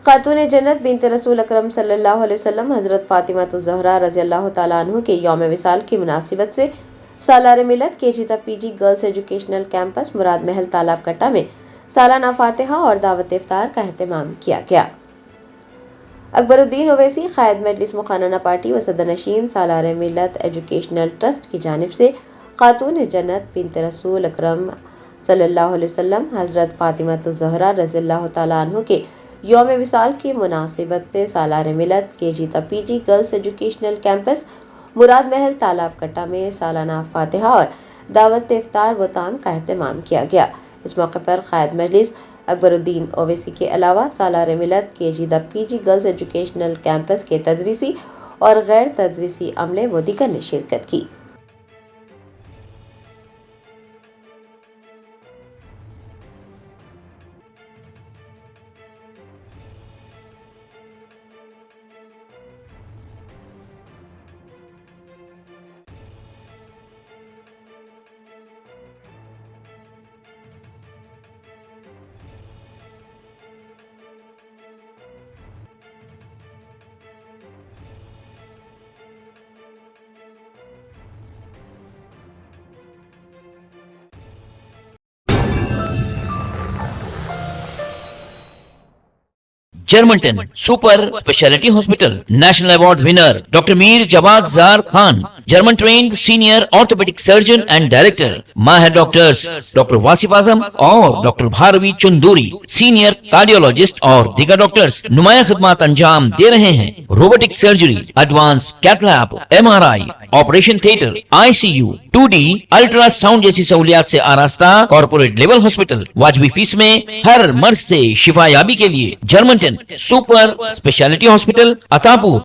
खातून जन्नत बिनत रसूल अकरम सल्लल्लाहु अलैहि वसल्लम हज़रत फ़ातिमा ज़हरा रज़ियल्लाहु ताला अन्हु के यौम विसाल की मुनासिबत से सालार Millat KG PG girls educational campus Murad Mahal Talab कट्टा में सालाना फातिहा और दावत इफ्तार का एहतमाम किया गया। अकबरुद्दीन ओवैसी क़ायद मजलिस मुखानना पार्टी व सदर नशीन सालार मिलत एजुकेशनल ट्रस्ट की जानिब से खातून जन्नत बिनत रसूल अकरम सल्लल्लाहु अलैहि वसल्लम हज़रत फ़ातिमा ज़हरा रज़ियल्लाहु ताला अन्हु के यौम विसाल की मुनासिबत से सालार Millat KG PG girls educational campus Murad Mahal Talab कट्टा में सालाना फातिहा और दावत इफ्तार व ताम का एहतमाम किया गया। इस मौके पर क़ायद मजलिस अकबरुद्दीन ओवैसी के अलावा सालार Millat KG PG girls educational campus के तदरीसी और गैर तदरीसी अमले व दीगर ने शिरकत की। Germanten super speciality hospital national award winner doctor Mir Jawad Zar Khan, German trained senior orthopaedic surgeon and director, माहिर डॉक्टर्स डॉक्टर वासिफ आजम और doctor Bharvi Chanduri, senior cardiologist और दीगर डॉक्टर्स नुमाया खिदमत अंजाम दे रहे हैं। Robotic surgery, advance cath lab, MRI, operation theatre, ICU, 2D ultrasound जैसी सहूलियात से आरास्ता कॉर्पोरेट लेवल हॉस्पिटल, वाजबी फीस में हर मर्ज से शिफायाबी के लिए Germanton super speciality hospital, Attapur.